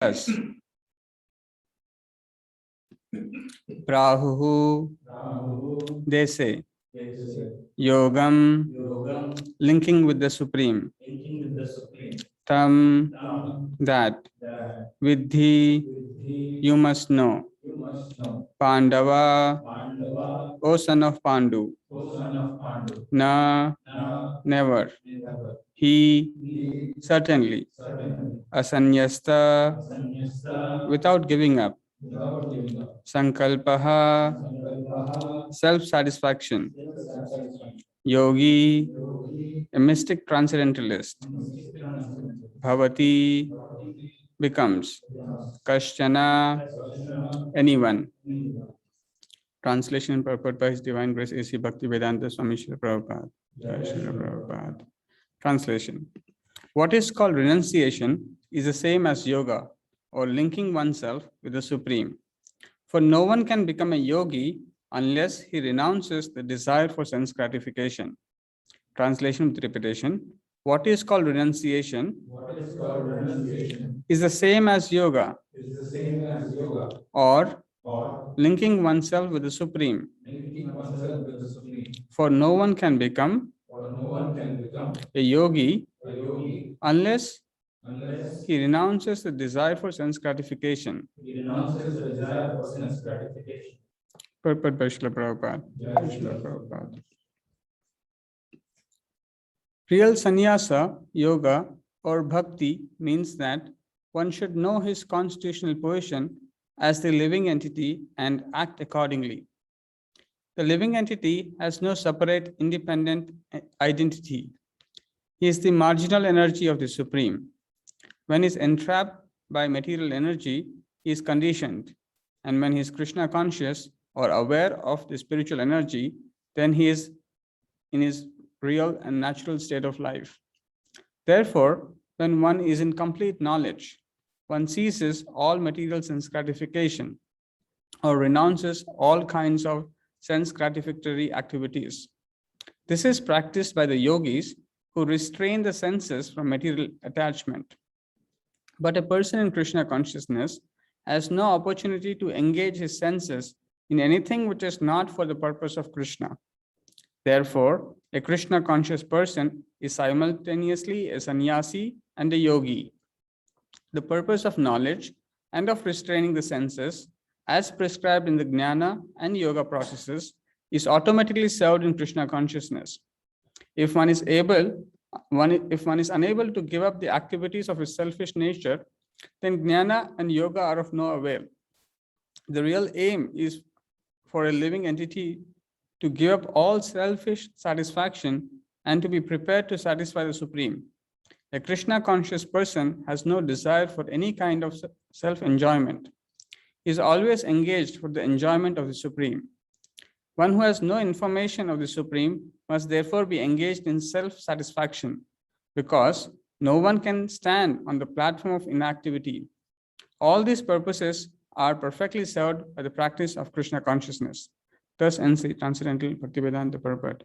As. Prahuhu, they say. Yogam, linking with the Supreme. Tam, that. Vidhi, you must know. Pandava, O son of Pandu. Na, never. He, certainly. Asanyasta, without giving up. Sankalpaha, self-satisfaction. Yogi, a mystic transcendentalist. Bhavati, becomes. Kashchana, anyone. Translation and purport by His Divine Grace A.C. Bhaktivedanta Swami Srila Prabhupada. Jai Srila Prabhupada. Translation. What is called renunciation is the same as yoga, or linking oneself with the Supreme. For no one can become a yogi unless he renounces the desire for sense gratification. Translation with repetition. What is called renunciation is the same as yoga, or linking oneself with the Supreme. For no one can become a yogi unless he renounces the desire for sense gratification. Purport by Srila Prabhupada. Real sannyasa, yoga, or bhakti means that one should know his constitutional position as the living entity and act accordingly. The living entity has no separate, independent identity. He is the marginal energy of the Supreme. When he is entrapped by material energy, he is conditioned. And when he is Krishna conscious or aware of the spiritual energy, then he is in his real and natural state of life. Therefore, when one is in complete knowledge, one ceases all material sense gratification or renounces all kinds of sense gratificatory activities. This is practiced by the yogis who restrain the senses from material attachment. But a person in Krishna consciousness has no opportunity to engage his senses in anything which is not for the purpose of Krishna. Therefore, a Krishna conscious person is simultaneously a sannyasi and a yogi. The purpose of knowledge and of restraining the senses, as prescribed in the jnana and yoga processes, is automatically served in Krishna consciousness. If one is unable to give up the activities of his selfish nature, then jnana and yoga are of no avail. The real aim is for a living entity to give up all selfish satisfaction and to be prepared to satisfy the Supreme. A Krishna conscious person has no desire for any kind of self-enjoyment. He is always engaged for the enjoyment of the Supreme. One who has no information of the Supreme must therefore be engaged in self-satisfaction, because no one can stand on the platform of inactivity. All these purposes are perfectly served by the practice of Krishna consciousness. Thus ends the Transcendental Bhaktivedanta purport.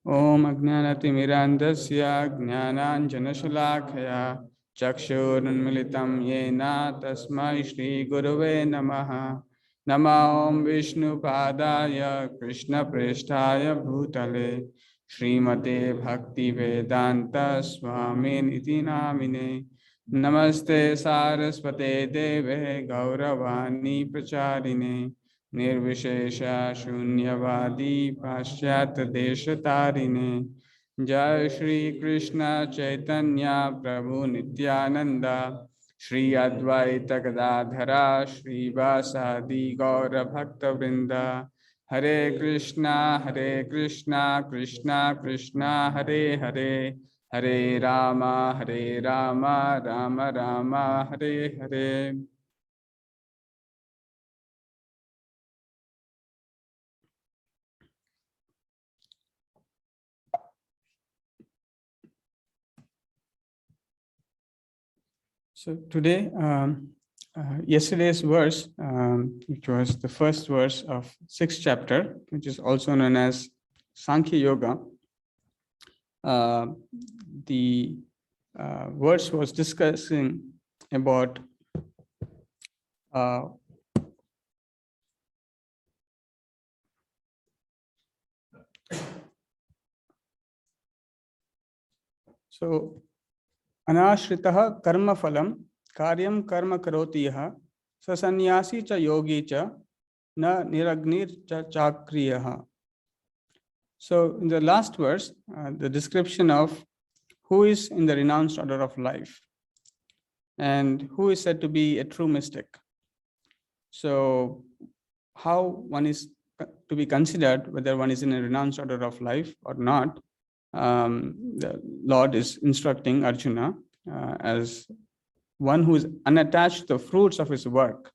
Om Ajnanati Mirandasya Jnananjana Shalakaya Chakshurunmilitam Yena Tasmai Shri Gurave Namaha. Nama Om Vishnu Padaya Krishna Presthaya Bhutale Srimate Bhakti Vedanta Swami Niti Namine. Namaste Saraswate Deve Gauravani Pracharine Nirvishesha Shunyavadi Paschat Deshatarine. Jai Shri Krishna Chaitanya Prabhu Nityananda Shri Advaita Gadadhara Shri Vasadi Gaura Bhakta Vrinda. Hare Krishna Krishna Krishna Hare Hare Hare Rama Rama Rama Hare Hare. So today, yesterday's verse, which was the first verse of 6th chapter, which is also known as Sankhya Yoga, the verse was discussing about Uh, so, anashritah karma phalam karyam karma karoti yaha sasannyasi cha yogi cha na niragnir cha chakriyaha. So, in the last verse, the description of who is in the renounced order of life and who is said to be a true mystic. So, how one is to be considered, whether one is in a renounced order of life or not, the Lord is instructing Arjuna as one who is unattached to the fruits of his work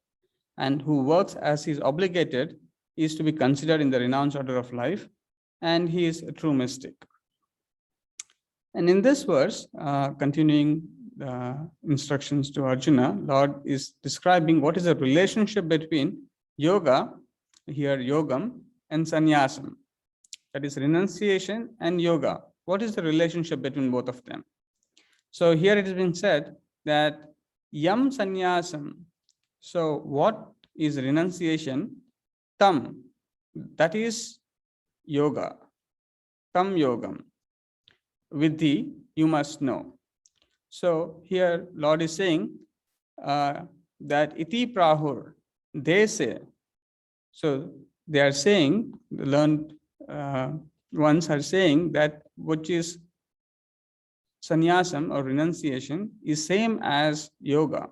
and who works as he is obligated is to be considered in the renounced order of life, and he is a true mystic. And in this verse, continuing the instructions to Arjuna, Lord is describing what is the relationship between yoga, here yogam, and sannyasam. That is renunciation and yoga. What is the relationship between both of them? So here it has been said that yam sannyasam. So what is renunciation? Tam, that is yoga. Tam yogam. Vidhi, you must know. So here Lord is saying that iti prahur, they say. So they are saying, the learned ones are saying that which is sannyasam or renunciation is same as yoga.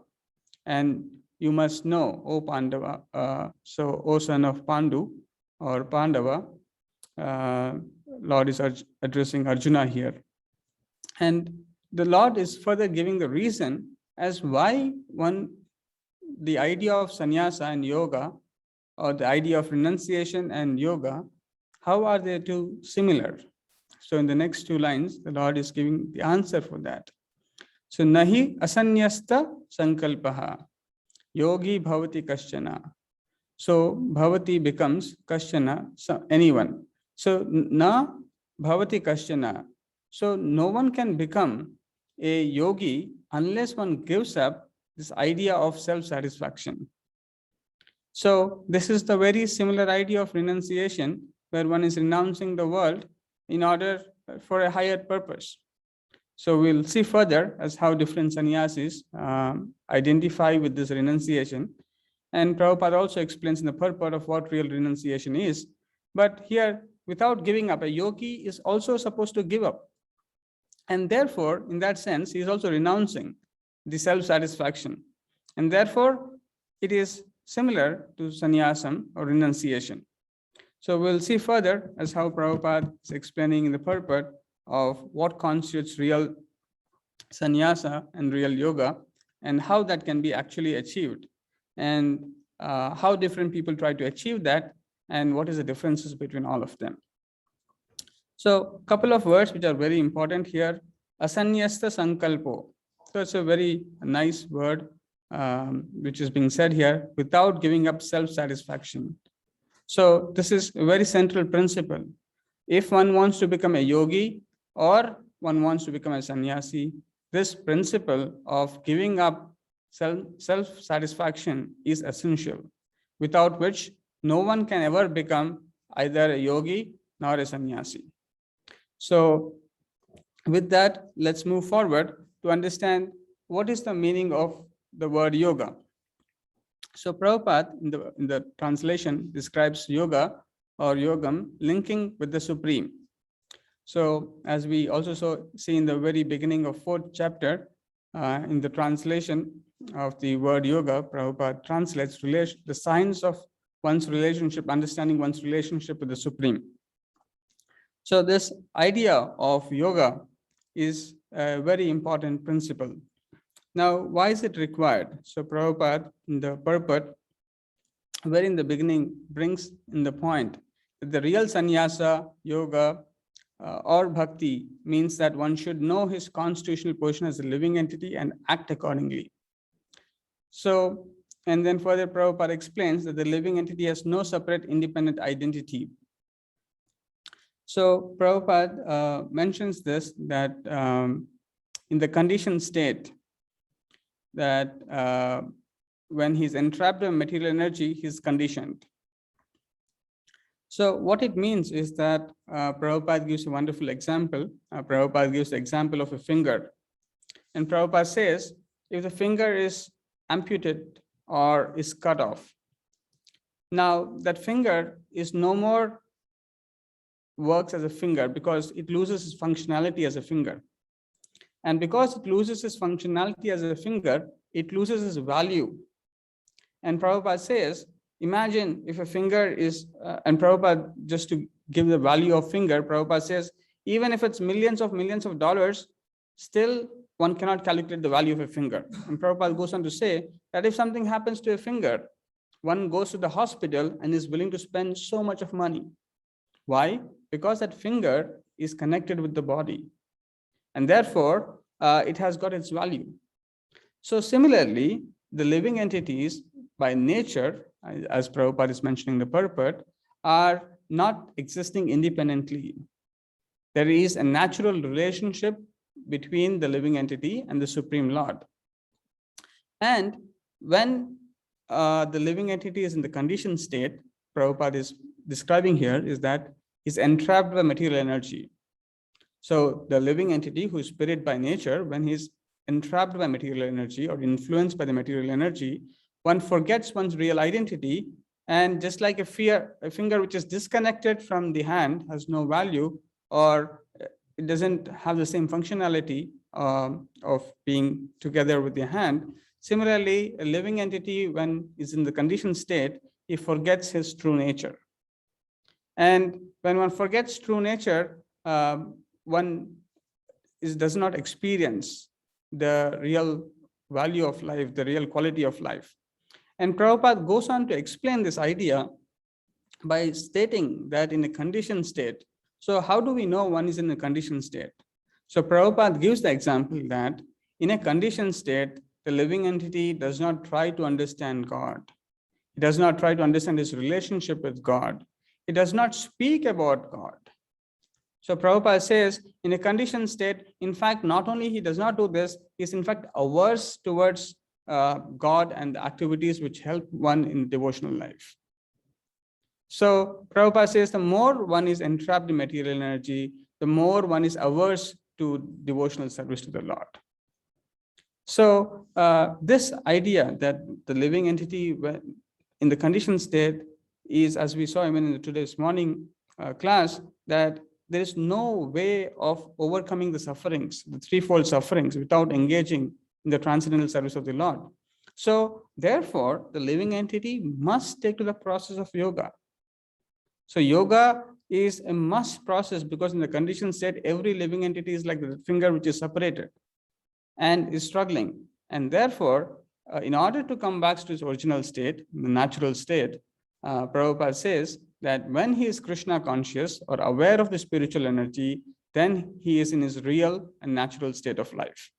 And you must know, O Pandava, so O son of Pandu or Pandava, Lord is addressing Arjuna here. And the Lord is further giving the reason as why the idea of sannyasa and yoga, or the idea of renunciation and yoga, how are they two similar? So in the next two lines, the Lord is giving the answer for that. So nahi asanyasta sankalpaha, yogi bhavati kaschana. So bhavati becomes kaschana, anyone. So na bhavati kaschana. So no one can become a yogi unless one gives up this idea of self-satisfaction. So this is the very similar idea of renunciation, where one is renouncing the world in order for a higher purpose. So we'll see further as how different sannyasis identify with this renunciation. And Prabhupada also explains in the purport of what real renunciation is. But here, without giving up, a yogi is also supposed to give up. And therefore, in that sense, he is also renouncing the self-satisfaction. And therefore, it is similar to sannyasam or renunciation. So we'll see further as how Prabhupada is explaining in the purport of what constitutes real sannyasa and real yoga, and how that can be actually achieved, and how different people try to achieve that, and what is the differences between all of them. So a couple of words which are very important here. Asanyasta sankalpo. So it's a very nice word which is being said here, without giving up self-satisfaction. So this is a very central principle. If one wants to become a yogi or one wants to become a sannyasi, this principle of giving up self-satisfaction is essential, without which no one can ever become either a yogi nor a sannyasi. So with that, let's move forward to understand what is the meaning of the word yoga. So Prabhupada in the translation describes yoga or yogam linking with the Supreme. So as we also see in the very beginning of 4th chapter, in the translation of the word yoga, Prabhupada translates the science of one's relationship, understanding one's relationship with the Supreme. So this idea of yoga is a very important principle. Now, why is it required? So Prabhupada in the purport, very in the beginning, brings in the point that the real sannyasa, yoga, or bhakti means that one should know his constitutional position as a living entity and act accordingly. So, and then further Prabhupada explains that the living entity has no separate independent identity. So Prabhupada mentions this, that in the conditioned state, that when he's entrapped in material energy, he's conditioned. So what it means is that Prabhupada gives a wonderful example. Prabhupada gives the example of a finger. And Prabhupada says, if the finger is amputated or is cut off, now that finger is no more works as a finger because it loses its functionality as a finger. And because it loses its functionality as a finger, it loses its value. And Prabhupada says, imagine if a finger is, and Prabhupada, just to give the value of finger, Prabhupada says, even if it's millions of dollars, still one cannot calculate the value of a finger. And Prabhupada goes on to say that if something happens to a finger, one goes to the hospital and is willing to spend so much of money. Why? Because that finger is connected with the body. And therefore, it has got its value. So similarly, the living entities by nature, as Prabhupada is mentioning the purport, are not existing independently. There is a natural relationship between the living entity and the Supreme Lord. And when the living entity is in the conditioned state, Prabhupada is describing here, is that is entrapped by material energy. So the living entity, who is spirit by nature, when he's entrapped by material energy or influenced by the material energy, one forgets one's real identity. And just like a finger which is disconnected from the hand has no value, or it doesn't have the same functionality of being together with the hand. Similarly, a living entity, when is in the conditioned state, he forgets his true nature. And when one forgets true nature, one does not experience the real value of life, the real quality of life. And Prabhupada goes on to explain this idea by stating that in a conditioned state. So how do we know one is in a conditioned state? So Prabhupada gives the example that in a conditioned state, the living entity does not try to understand God. It does not try to understand his relationship with God. It does not speak about God. So Prabhupada says, in a conditioned state, in fact, not only he does not do this, he is in fact averse towards God and the activities which help one in devotional life. So Prabhupada says, the more one is entrapped in material energy, the more one is averse to devotional service to the Lord. So this idea that the living entity in the conditioned state is, as we saw even in today's morning class, that there is no way of overcoming the sufferings, the threefold sufferings, without engaging in the transcendental service of the Lord. So therefore, the living entity must take to the process of yoga. So yoga is a must process, because in the conditioned state, every living entity is like the finger which is separated and is struggling. And therefore, in order to come back to his original state, the natural state, Prabhupada says that when he is Krishna conscious or aware of the spiritual energy, then he is in his real and natural state of life.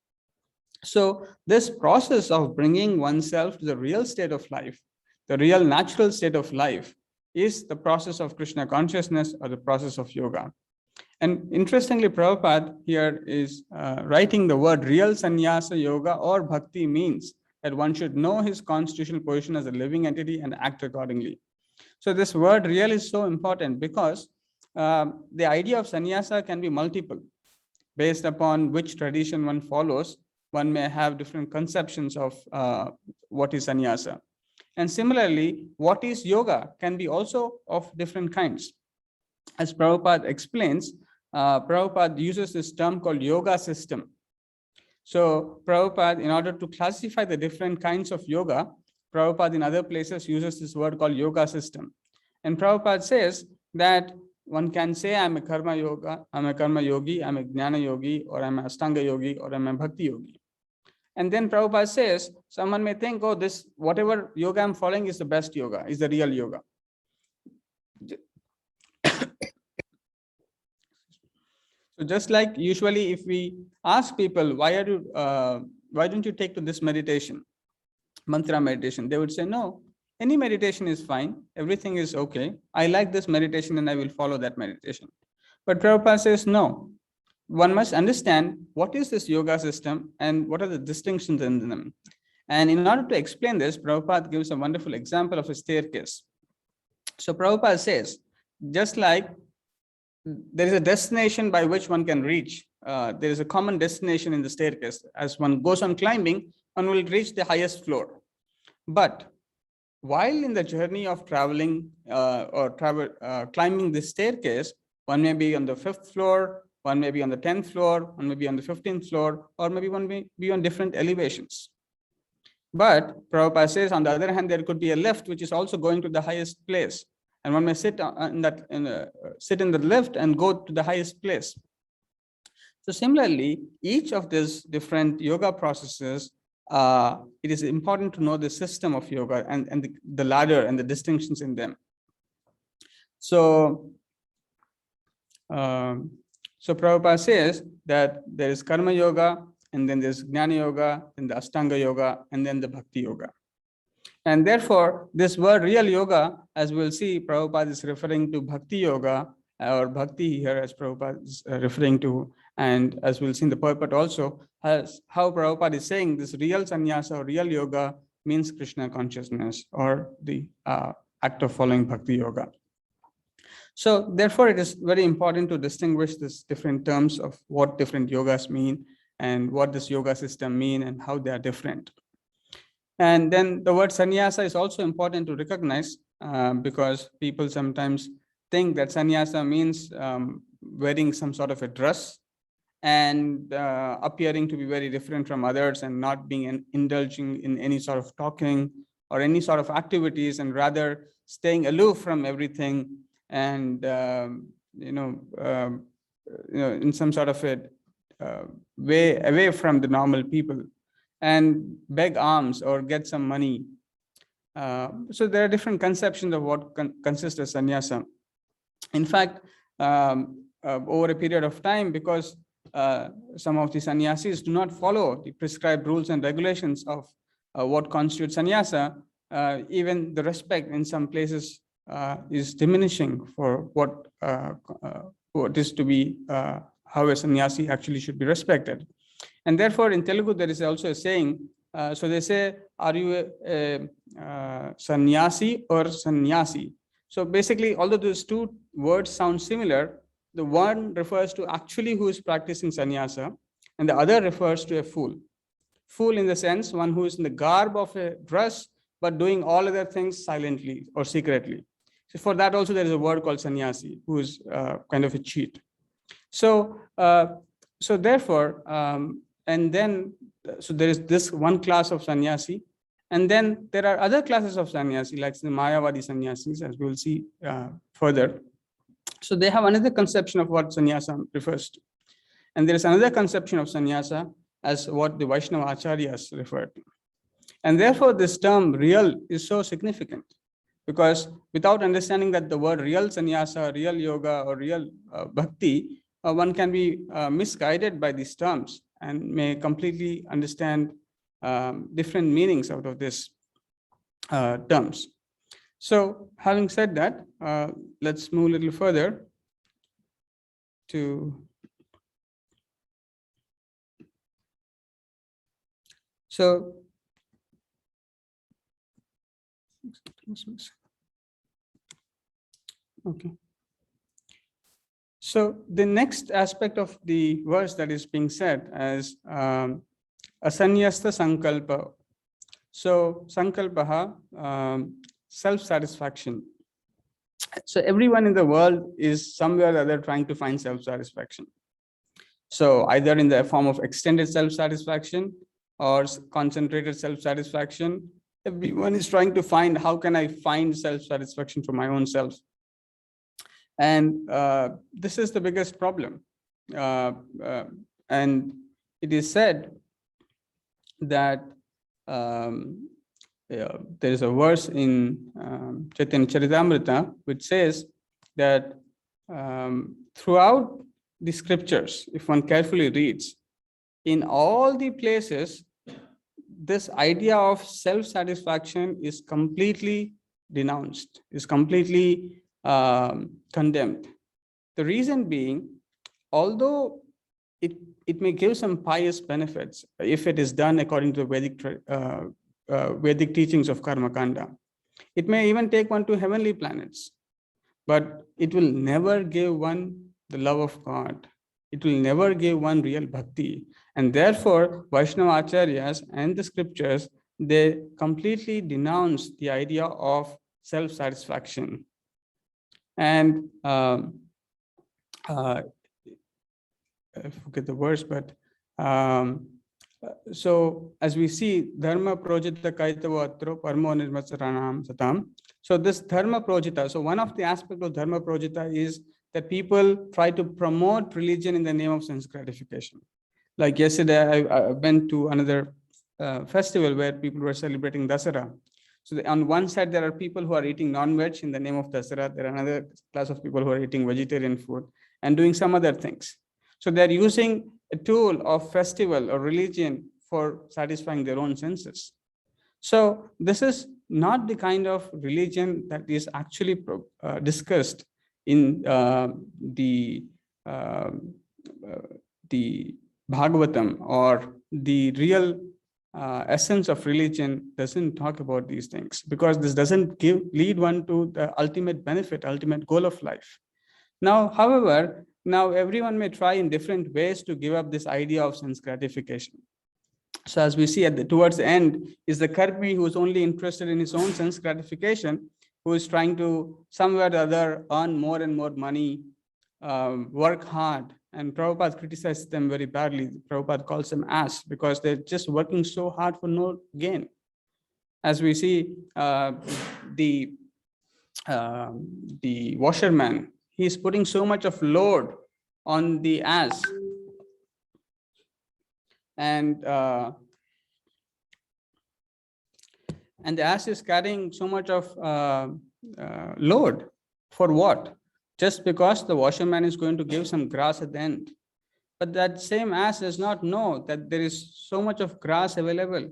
So this process of bringing oneself to the real state of life, the real natural state of life, is the process of Krishna consciousness or the process of yoga. And interestingly, Prabhupada here is writing the word real sannyasa yoga or bhakti means that one should know his constitutional position as a living entity and act accordingly. So this word real is so important because the idea of sannyasa can be multiple. Based upon which tradition one follows, one may have different conceptions of what is sannyasa. And similarly, what is yoga can be also of different kinds. As Prabhupada explains, Prabhupada uses this term called yoga system. So Prabhupada, in order to classify the different kinds of yoga, Prabhupada in other places uses this word called yoga system. And Prabhupada says that one can say, I'm a karma yoga, I'm a karma yogi, I'm a jnana yogi, or I'm a ashtanga yogi, or I'm a bhakti yogi. And then Prabhupada says, someone may think, oh, this whatever yoga I'm following is the best yoga, is the real yoga. So just like usually if we ask people, why don't you take to this meditation, mantra meditation, they would say, no, any meditation is fine, everything is okay. I like this meditation and I will follow that meditation. But Prabhupada says, no, one must understand what is this yoga system and what are the distinctions in them. And in order to explain this, Prabhupada gives a wonderful example of a staircase. So Prabhupada says, just like there is a destination by which one can reach, there is a common destination in the staircase. As one goes on climbing, one will reach the highest floor. But while in the journey of traveling climbing this staircase, one may be on the 5th floor, one may be on the 10th floor, one may be on the 15th floor, or maybe one may be on different elevations. But Prabhupada says, on the other hand, there could be a lift which is also going to the highest place, and one may sit in the lift and go to the highest place. So similarly, each of these different yoga processes, it is important to know the system of yoga and the ladder and the distinctions in them. So, so Prabhupada says that there is karma yoga, and then there's jnana yoga, then the ashtanga yoga, and then the bhakti yoga. And therefore, this word real yoga, as we'll see, Prabhupada is referring to bhakti yoga, or bhakti here as Prabhupada is referring to, and as we'll see in the purport also, as how Prabhupada is saying this real sannyasa or real yoga means Krishna consciousness, or the act of following bhakti yoga. So therefore, it is very important to distinguish these different terms of what different yogas mean and what this yoga system mean and how they are different. And then the word sannyasa is also important to recognize, because people sometimes think that sannyasa means wearing some sort of a dress and appearing to be very different from others and not being indulging in any sort of talking or any sort of activities, and rather staying aloof from everything and in some sort of a way away from the normal people and beg alms or get some money. So there are different conceptions of what consists as sannyasa. In fact, over a period of time, because some of the sannyasis do not follow the prescribed rules and regulations of what constitutes sannyasa, even the respect in some places is diminishing for what is to be, how a sannyasi actually should be respected. And therefore, in Telugu, there is also a saying, so they say, are you a sannyasi or sannyasi? So basically, although those two words sound similar, the one refers to actually who is practicing sannyasa, and the other refers to a fool. Fool in the sense, one who is in the garb of a dress, but doing all other things silently or secretly. So for that also, there is a word called sannyasi, who is kind of a cheat. So, so therefore, and then, so there is this one class of sannyasi, and then there are other classes of sannyasi, like the Mayavadi sannyasis, as we will see further. So they have another conception of what sannyasa refers to. And there is another conception of sannyasa as what the Vaishnava acharyas refer to. And therefore, this term real is so significant, because without understanding that the word real sannyasa, real yoga, or real bhakti, one can be misguided by these terms and may completely understand different meanings out of these terms. So having said that, let's move a little further to, so okay. So the next aspect of the verse that is being said as asanyasta sankalpa. So sankalpaha, self-satisfaction. So everyone in the world is somewhere or other trying to find self-satisfaction. So either in the form of extended self-satisfaction or concentrated self-satisfaction, everyone is trying to find, how can I find self-satisfaction for my own self? And this is the biggest problem. And it is said that there is a verse in Chaitanya Charitamrita which says that throughout the scriptures, if one carefully reads, in all the places, this idea of self-satisfaction is completely denounced, is completely condemned. The reason being, although it may give some pious benefits if it is done according to the Vedic teachings of Karma Kanda. It may even take one to heavenly planets, but it will never give one the love of God. It will never give one real bhakti. And therefore, Vaishnava Acharyas and the scriptures, they completely denounce the idea of self-satisfaction. And I forget the verse, but so as we see, dharma projita kaitavo atro parmo nirmacharanam satam. So this dharma projita, so one of the aspects of dharma projita is that people try to promote religion in the name of sense gratification. Like yesterday, I went to another festival where people were celebrating Dasara. So on one side, there are people who are eating non-veg in the name of Dasara. There are another class of people who are eating vegetarian food and doing some other things. So they're using a tool of festival or religion for satisfying their own senses. So this is not the kind of religion that is actually discussed in the Bhagavatam, or the real essence of religion doesn't talk about these things, because this doesn't lead one to the ultimate benefit, ultimate goal of life. Now, however, now everyone may try in different ways to give up this idea of sense gratification. So as we see towards the end is the karmi who is only interested in his own sense gratification, who is trying to somewhere or other earn more and more money, work hard. And Prabhupada criticizes them very badly. Prabhupada calls them as, because they're just working so hard for no gain. As we see, the washerman, he's putting so much of load on the ass, and the ass is carrying so much of load for what? Just because the washerman is going to give some grass at the end. But that same ass does not know that there is so much of grass available.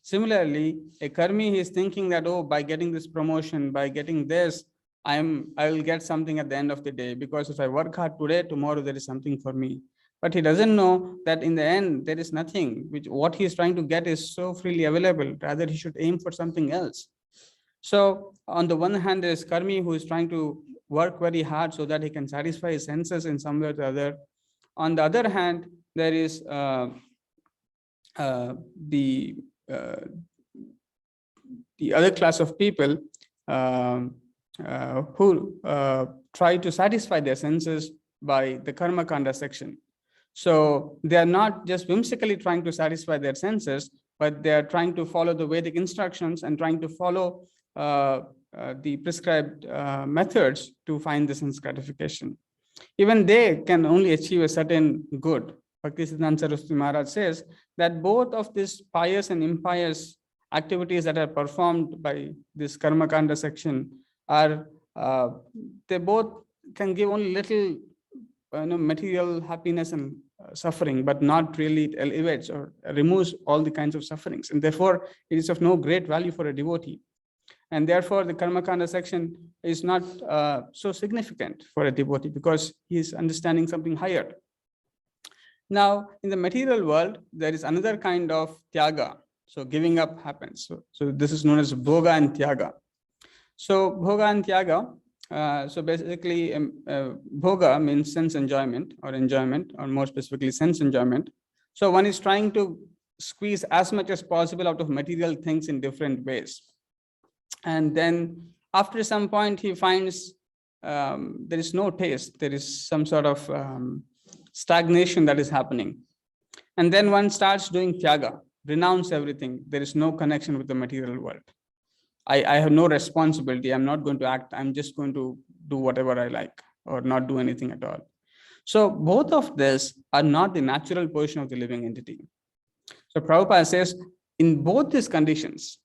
Similarly, a karmi is thinking that, oh, by getting this promotion, by getting this, I will get something at the end of the day, because if I work hard today, tomorrow there is something for me. But he doesn't know that in the end there is nothing, what he is trying to get is so freely available. Rather, he should aim for something else. So on the one hand, there is karmi who is trying to work very hard so that he can satisfy his senses in some way or the other. On the other hand, there is the other class of people who try to satisfy their senses by the karma kanda section. So they are not just whimsically trying to satisfy their senses, but they are trying to follow the Vedic instructions and trying to follow the prescribed methods to find the sense gratification. Even they can only achieve a certain good. Bhaktisiddhanta Saraswati Maharaj says that both of these pious and impious activities that are performed by this karma kanda section are they both can give only little material happiness and suffering, but not really it elevates or removes all the kinds of sufferings, and therefore it is of no great value for a devotee. And therefore the karma kanda section is not so significant for a devotee, because he is understanding something higher. Now, in the material world, there is another kind of tyaga. So giving up happens. So this is known as bhoga and tyaga. So bhoga and tyaga, so basically bhoga means sense enjoyment, or more specifically sense enjoyment. So one is trying to squeeze as much as possible out of material things in different ways. And then after some point, he finds there is no taste. There is some sort of stagnation that is happening. And then one starts doing tyaga, renounce everything. There is no connection with the material world. I have no responsibility. I'm not going to act. I'm just going to do whatever I like, or not do anything at all. So both of this are not the natural position of the living entity. So Prabhupada says, in both these conditions,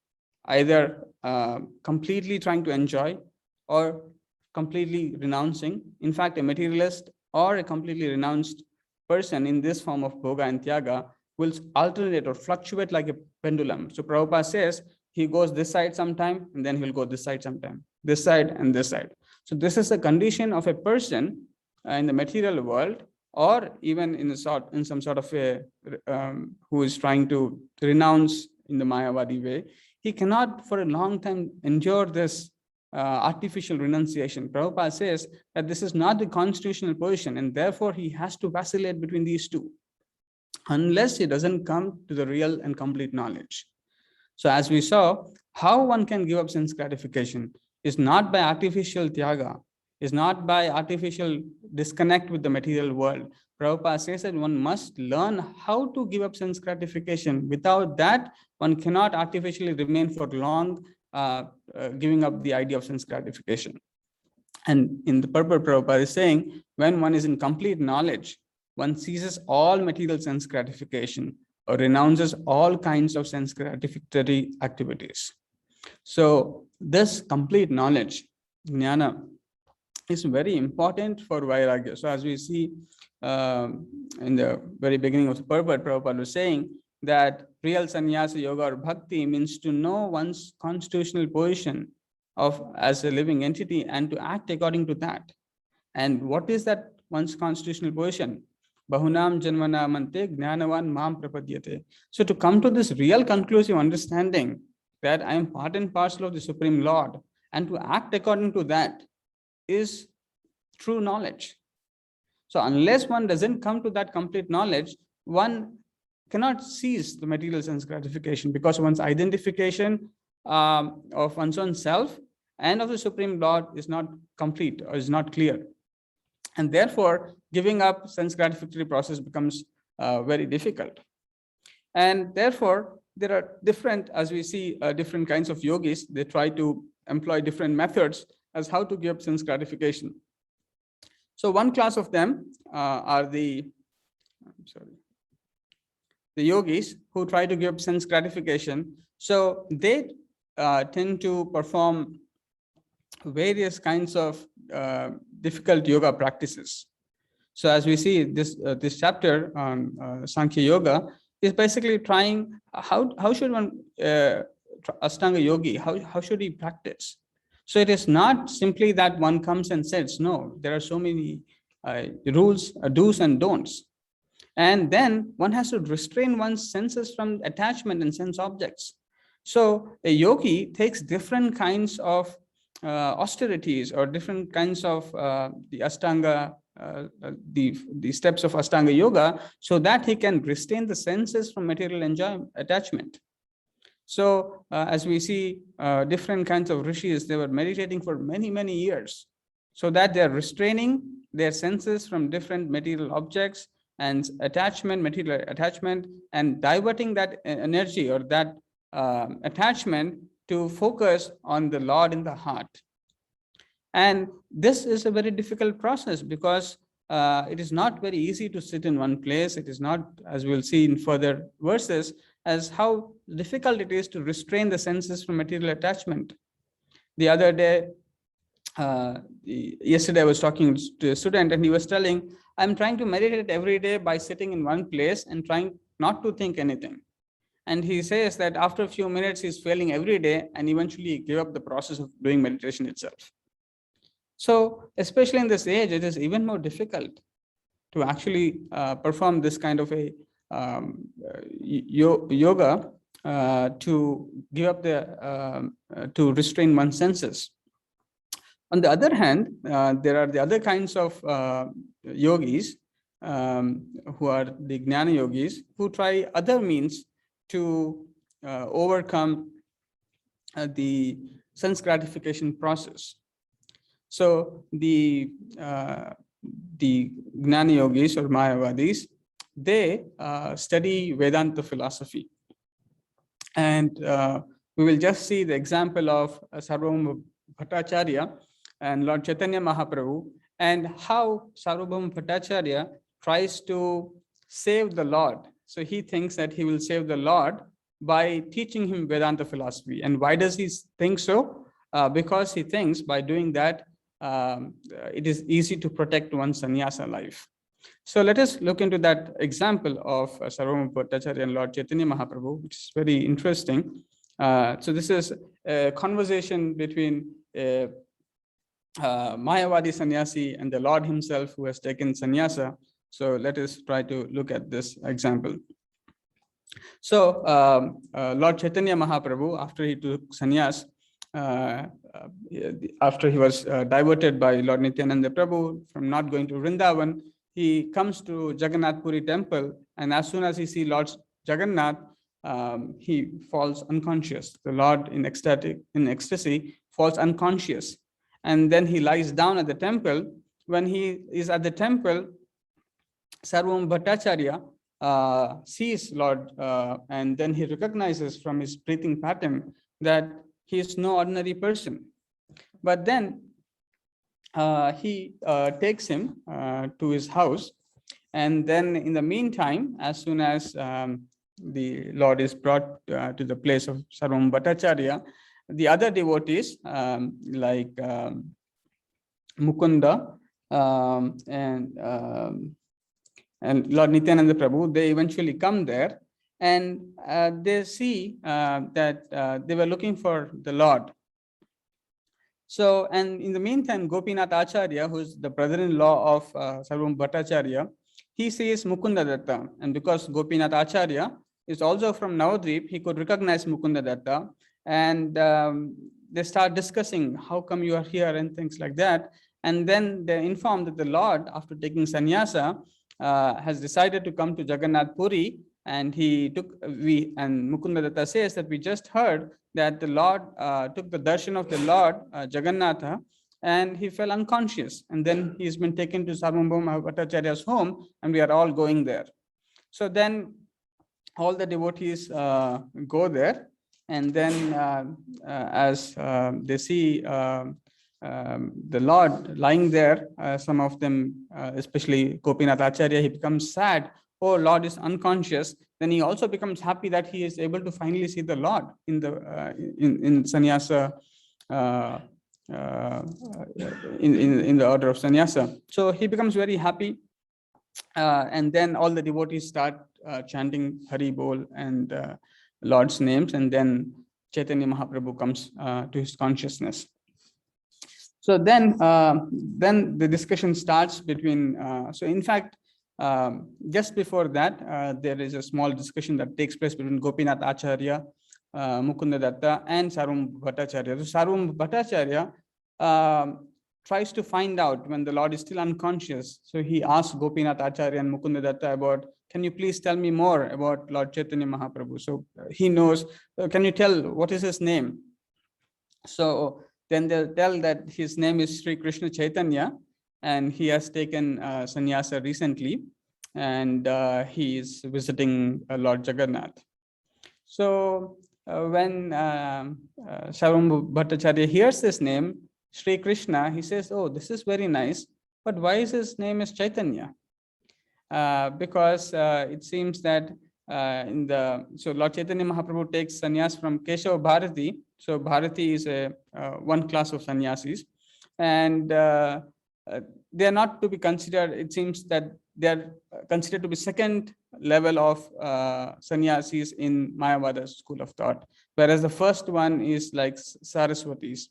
either completely trying to enjoy or completely renouncing. In fact, a materialist or a completely renounced person in this form of bhoga and tyaga will alternate or fluctuate like a pendulum. So Prabhupada says he goes this side sometime, and then he'll go this side sometime, this side and this side. So this is a condition of a person in the material world or even in some sort of a who is trying to renounce in the Mayavadi way, he cannot for a long time endure this artificial renunciation. Prabhupada says that this is not the constitutional position, and therefore he has to vacillate between these two unless he doesn't come to the real and complete knowledge. So as we saw, how one can give up sense gratification is not by artificial tyaga, is not by artificial disconnect with the material world. Prabhupada says that one must learn how to give up sense gratification. Without that, one cannot artificially remain for long giving up the idea of sense gratification. And in the purport, Prabhupada is saying, when one is in complete knowledge, one ceases all material sense gratification or renounces all kinds of sense gratificatory activities. So this complete knowledge, jnana, is very important for vairagya. So as we see in the very beginning of the purport, Prabhupada was saying that real sannyasa, yoga, or bhakti means to know one's constitutional position of as a living entity and to act according to that. And what is that one's constitutional position? Bahunam janmana mante jnanavan mam prapadyate. So to come to this real conclusive understanding that I am part and parcel of the Supreme Lord and to act according to that is true knowledge. So unless one doesn't come to that complete knowledge, one cannot cease the material sense gratification, because one's identification of one's own self and of the Supreme Lord is not complete or is not clear. And therefore, giving up sense gratificatory process becomes very difficult. And therefore, there are different, as we see, different kinds of yogis. They try to employ different methods as how to give up sense gratification. So one class of them are the yogis who try to give up sense gratification. So they tend to perform various kinds of difficult yoga practices. So as we see, this chapter on Sankhya Yoga is basically trying how should one Ashtanga yogi, how should he practice? So it is not simply that one comes and says, no, there are so many rules, do's and don'ts. And then one has to restrain one's senses from attachment and sense objects. So a yogi takes different kinds of austerities or different kinds of the Ashtanga, the steps of Ashtanga yoga, so that he can restrain the senses from material attachment. So as we see different kinds of rishis, they were meditating for many, many years so that they're restraining their senses from different material objects and material attachment, and diverting that energy or that attachment to focus on the Lord in the heart. And this is a very difficult process because it is not very easy to sit in one place. It is not, as we'll see in further verses, as how difficult it is to restrain the senses from material attachment. The other day, yesterday I was talking to a student and he was telling, I'm trying to meditate every day by sitting in one place and trying not to think anything. And he says that after a few minutes, he's failing every day and eventually give up the process of doing meditation itself. So especially in this age, it is even more difficult to actually perform this kind of a yoga to give up to restrain one's senses. On the other hand, there are the other kinds of yogis who are the jnana yogis who try other means to overcome the sense gratification process. So the jnana yogis or Mayavadis, they study Vedanta philosophy. And we will just see the example of Sarvabhauma Bhattacharya and Lord Chaitanya Mahaprabhu, and how Sarvabhauma Bhattacharya tries to save the Lord. So he thinks that he will save the Lord by teaching him Vedanta philosophy. And why does he think so? Because he thinks by doing that, it is easy to protect one's sannyasa life. So let us look into that example of Sarvabhauma Bhattacharya and Lord Chaitanya Mahaprabhu, which is very interesting. So this is a conversation between a Mayavadi sannyasi and the Lord himself who has taken sannyasa. So let us try to look at this example. So Lord Chaitanya Mahaprabhu, after he took sannyas, uh, after he was diverted by Lord Nityananda Prabhu from not going to Vrindavan, he comes to Jagannath Puri temple, and as soon as he sees Lord Jagannath, he falls unconscious. The Lord, in ecstasy, falls unconscious, and then he lies down at the temple. When he is at the temple, Sarvam Bhattacharya sees Lord, and then he recognizes from his breathing pattern that he is no ordinary person. But then he takes him to his house, and then in the meantime, as soon as the Lord is brought to the place of Sarvam Bhattacharya, the other devotees like Mukunda and Lord Nityananda Prabhu, they eventually come there, and they see that they were looking for the Lord. So, and in the meantime, Gopinath Acharya, who is the brother-in-law of Sarvam Bhattacharya, he sees Mukunda Datta, and because Gopinath Acharya is also from Navadvip, he could recognize Mukunda Datta, and they start discussing how come you are here and things like that. And then they inform that the Lord, after taking sannyasa, has decided to come to Jagannath Puri, and and Mukunda Datta says that we just heard that the Lord took the darshan of the Lord Jagannatha, and he fell unconscious, and then he's been taken to Sarvabhauma Bhattacharya's home, and we are all going there. So then all the devotees go there, and then as they see the Lord lying there, some of them, especially Gopinath Acharya, he becomes sad. Oh, Lord is unconscious. Then he also becomes happy that he is able to finally see the Lord in the in sannyasa, in the order of sannyasa. So he becomes very happy, and then all the devotees start chanting Hari Bol and Lord's names, and then Chaitanya Mahaprabhu comes to his consciousness. So then the discussion starts between. So in fact, just before that, there is a small discussion that takes place between Gopinath Acharya, Mukunda Datta, and Sarvam Bhattacharya. So Sarvam Bhattacharya tries to find out when the Lord is still unconscious. So he asks Gopinath Acharya and Mukunda Datta about, can you please tell me more about Lord Chaitanya Mahaprabhu? So he knows, can you tell what is his name? So then they'll tell that his name is Sri Krishna Chaitanya, and he has taken sannyasa recently, and he is visiting Lord Jagannath. So when Sarvam Bhattacharya hears this name, Sri Krishna, he says, oh, this is very nice, but why is his name is Chaitanya? Because it seems that so Lord Chaitanya Mahaprabhu takes sannyas from Keshava Bharati. So Bharati is a one class of sannyasis, and they are not to be considered. It seems that they are considered to be second level of sannyasis in Mayavada's school of thought, whereas the first one is like Saraswati's.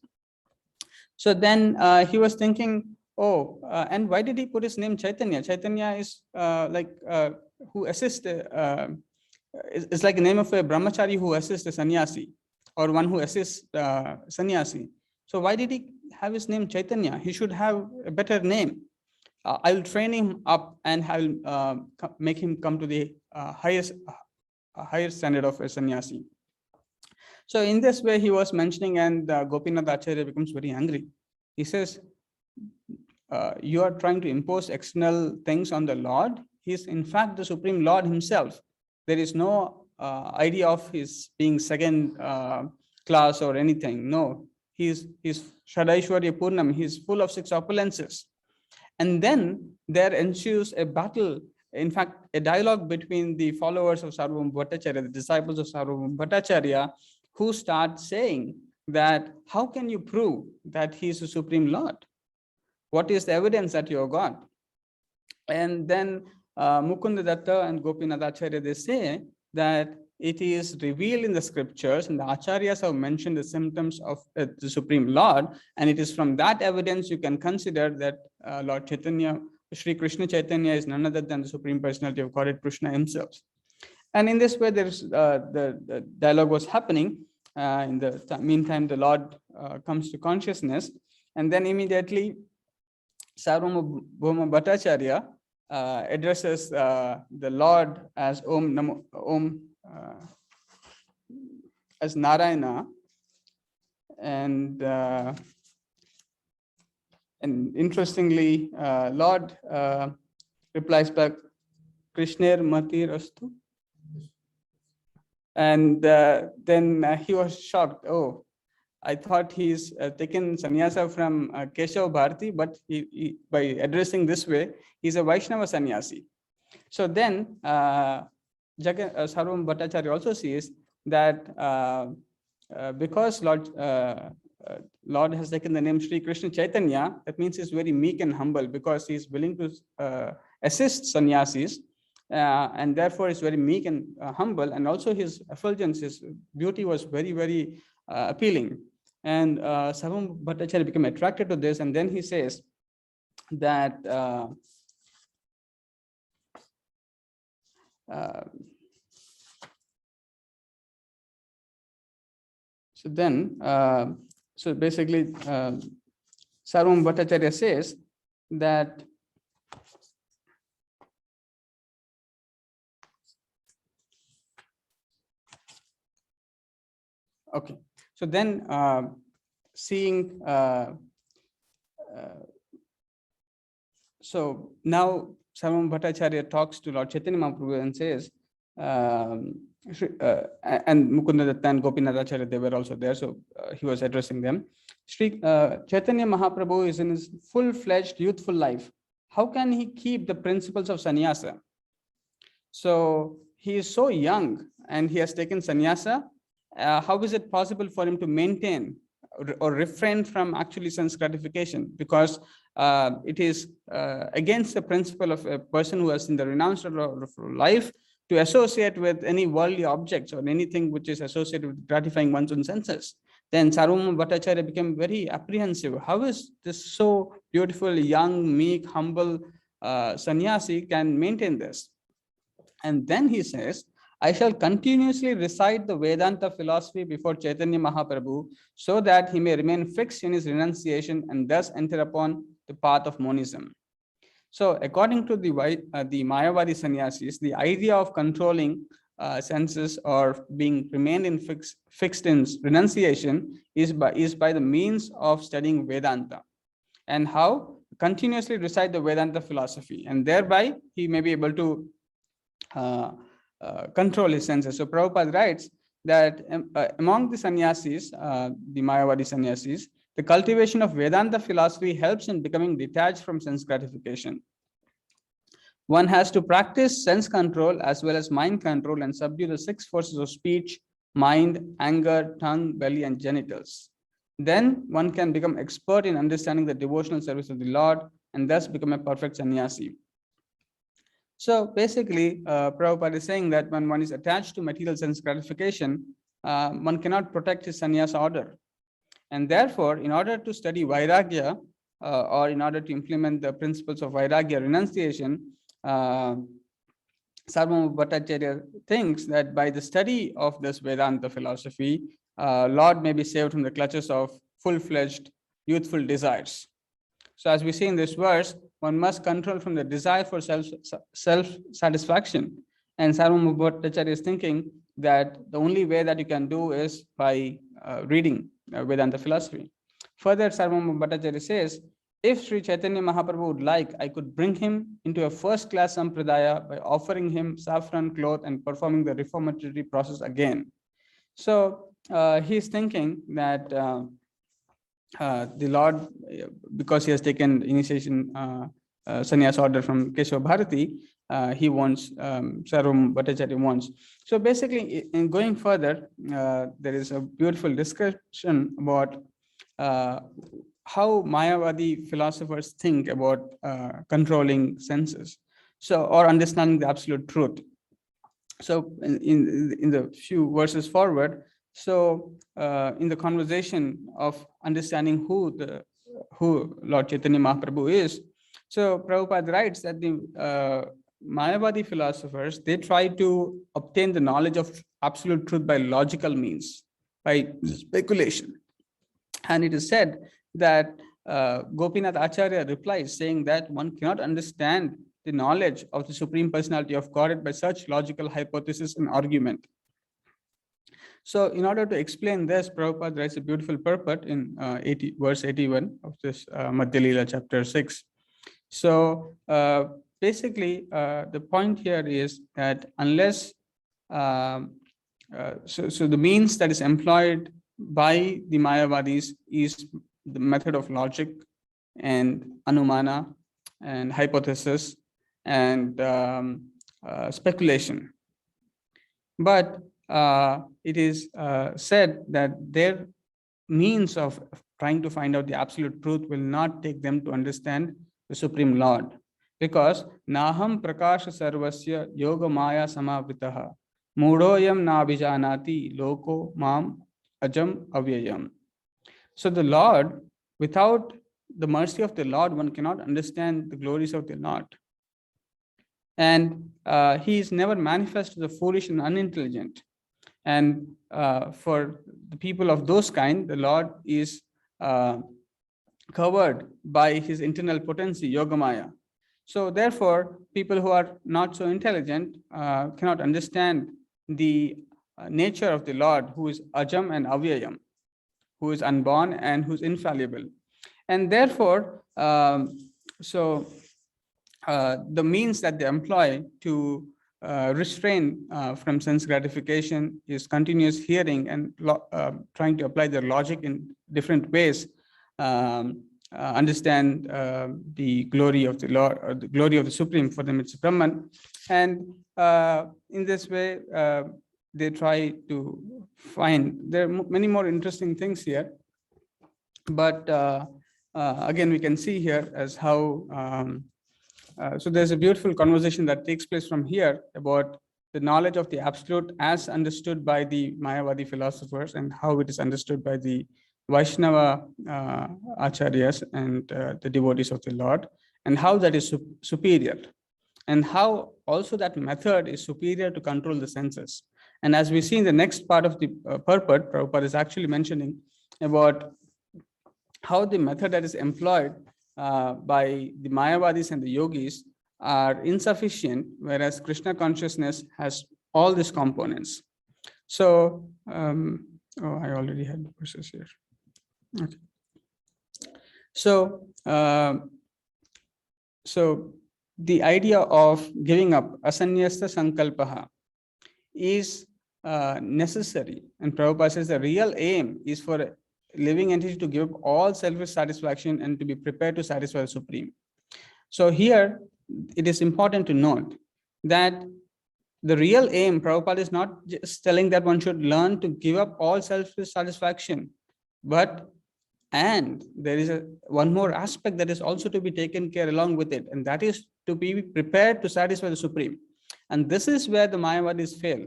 So then he was thinking, oh, and why did he put his name Chaitanya? Chaitanya is who assists, it's like the name of a brahmachari who assists a sannyasi, or one who assists sannyasi. So why did he have his name Chaitanya? He should have a better name. I will train him up, and I will make him come to the highest standard of a sannyasi. So in this way he was mentioning, and Gopinath Acharya becomes very angry. He says, you are trying to impose external things on the Lord. He is in fact the Supreme Lord himself. There is no idea of his being second class or anything. No, he's Shadaishwarya Purnam. He's full of 6 opulences. And then there ensues a battle, in fact, a dialogue between the followers of Sarvabhauma Bhattacharya, the disciples of Sarvabhauma Bhattacharya, who start saying that, how can you prove that he is the Supreme Lord? What is the evidence that you have got? And then Mukunda Datta and Gopinath Acharya, they say that it is revealed in the scriptures, and the Acharyas have mentioned the symptoms of the Supreme Lord, and it is from that evidence you can consider that Lord Chaitanya Sri Krishna Chaitanya is none other than the Supreme Personality of Godhead, Krishna himself. And in this way, there's the dialogue was happening. In the meantime, the Lord comes to consciousness, and then immediately Sarvabhauma Bhattacharya addresses the Lord as as Narayana, and interestingly, Lord replies back, Krishner Matir Astu. And then he was shocked. Oh, I thought he's taken sannyasa from Keshav Bharati, but he, by addressing this way, he's a Vaishnava sannyasi. So then Sarvam Bhattacharya also sees that because Lord has taken the name Sri Krishna Chaitanya, that means he's very meek and humble because he's willing to assist sannyasis. And therefore is very meek and humble, and also his effulgence, his beauty was very, very appealing. And Sarvam Bhattacharya became attracted to this, and then he says that so basically Sarvam Bhattacharya says that okay, so then seeing, so now Sarvam Bhattacharya talks to Lord Chaitanya Mahaprabhu and says, and Mukunda Datta and Gopinath Acharya, they were also there, so he was addressing them. Sri Chaitanya Mahaprabhu is in his full-fledged youthful life. How can he keep the principles of sannyasa? So he is so young and he has taken sannyasa. How is it possible for him to maintain or refrain from actually sense gratification? Because it is against the principle of a person who has in the renounced life to associate with any worldly objects or anything which is associated with gratifying one's own senses. Then Sarvabhauma Bhattacharya became very apprehensive. How is this so beautiful, young, meek, humble sannyasi can maintain this? And then he says, I shall continuously recite the Vedanta philosophy before Chaitanya Mahaprabhu so that he may remain fixed in his renunciation and thus enter upon the path of monism. So according to the Mayavadi sannyasis, the idea of controlling senses or being remained in fixed in renunciation is by the means of studying Vedanta. And how? Continuously recite the Vedanta philosophy, and thereby he may be able to control his senses. So Prabhupada writes that among the sannyasis, the Mayavadi sannyasis, the cultivation of Vedanta philosophy helps in becoming detached from sense gratification. One has to practice sense control as well as mind control and subdue the 6 forces of speech, mind, anger, tongue, belly, and genitals. Then one can become expert in understanding the devotional service of the Lord and thus become a perfect sannyasi. So basically, Prabhupada is saying that when one is attached to material sense gratification, one cannot protect his sannyasa order. And therefore, in order to study Vairagya, or in order to implement the principles of Vairagya renunciation, Sarvabhauma Bhattacharya thinks that by the study of this Vedanta philosophy, Lord may be saved from the clutches of full-fledged youthful desires. So as we see in this verse, one must control from the desire for self-satisfaction. And Sarvabhauma Bhattacharya is thinking that the only way that you can do is by reading Vedanta philosophy. Further, Sarvabhauma Bhattacharya says, if Sri Chaitanya Mahaprabhu would like, I could bring him into a first-class sampradaya by offering him saffron cloth and performing the reformatory process again. So he's thinking that the Lord, because he has taken initiation sannyas order from Keshav Bharati, he wants, Sarvabhauma Bhattacharya wants. So basically, in going further, there is a beautiful discussion about how Mayavadi philosophers think about controlling senses, so or understanding the absolute truth. So in the few verses forward, so in the conversation of understanding who Lord Chaitanya Mahaprabhu is, So Prabhupada writes that the Mayavadi philosophers, they try to obtain the knowledge of absolute truth by logical means, by speculation. And it is said that Gopinath Acharya replies saying that one cannot understand the knowledge of the Supreme Personality of Godhead by such logical hypothesis and argument. So in order to explain this, Prabhupada writes a beautiful purport in verse 81 of this Madhya Leela chapter 6. So basically, the point here is that unless, so the means that is employed by the Mayavadis is the method of logic and anumana and hypothesis and speculation. But it is said that their means of trying to find out the absolute truth will not take them to understand the Supreme Lord, because naham prakasha sarvasya yoga maya samavitaha mudoyam nabhijanati loko mam ajam avyayam. So the Lord, without the mercy of the Lord, one cannot understand the glories of the Lord. And he is never manifest to the foolish and unintelligent. And for the people of those kind, the Lord is covered by his internal potency, Yogamaya. So therefore, people who are not so intelligent cannot understand the nature of the Lord, who is Ajam and Avyayam, who is unborn and who is infallible. And therefore, the means that they employ to restrain from sense gratification is continuous hearing and trying to apply their logic in different ways, understand the glory of the Lord, or the glory of the Supreme. For them it's Brahman. And in this way, they try to find, there are many more interesting things here. But again, we can see here as how, so there's a beautiful conversation that takes place from here about the knowledge of the absolute as understood by the Mayavadi philosophers and how it is understood by the Vaishnava acharyas and the devotees of the Lord, and how that is superior, and how also that method is superior to control the senses. And as we see in the next part of the purport, Prabhupada is actually mentioning about how the method that is employed by the Mayavadis and the yogis are insufficient, whereas Krishna consciousness has all these components. So, I already had the verses here. Okay. So, so the idea of giving up asanyasta sankalpaha is necessary, and Prabhupada says the real aim is for a living entity to give up all selfish satisfaction and to be prepared to satisfy the Supreme. So here it is important to note that the real aim, Prabhupada is not just telling that one should learn to give up all selfish satisfaction, but and there is one more aspect that is also to be taken care along with it, and that is to be prepared to satisfy the Supreme. And this is where the Mayavadis fail,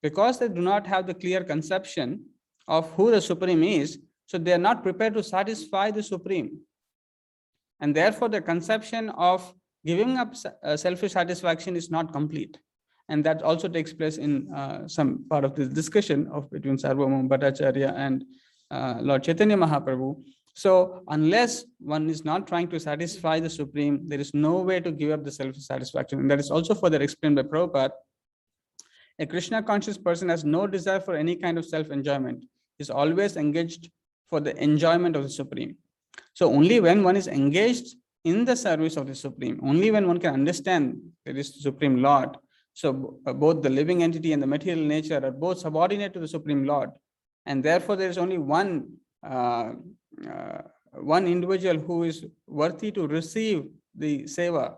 because they do not have the clear conception of who the Supreme is, so they are not prepared to satisfy the Supreme. And therefore, the conception of giving up selfish satisfaction is not complete. And that also takes place in some part of this discussion of between Sarvabhauma Bhattacharya and Lord Chaitanya Mahaprabhu. So unless one is not trying to satisfy the Supreme, there is no way to give up the selfish satisfaction. And that is also further explained by Prabhupada. A Krishna conscious person has no desire for any kind of self-enjoyment. He is always engaged for the enjoyment of the Supreme. So only when one is engaged in the service of the Supreme, only when one can understand there is the Supreme Lord. So both the living entity and the material nature are both subordinate to the Supreme Lord. And therefore, there is only one individual who is worthy to receive the seva.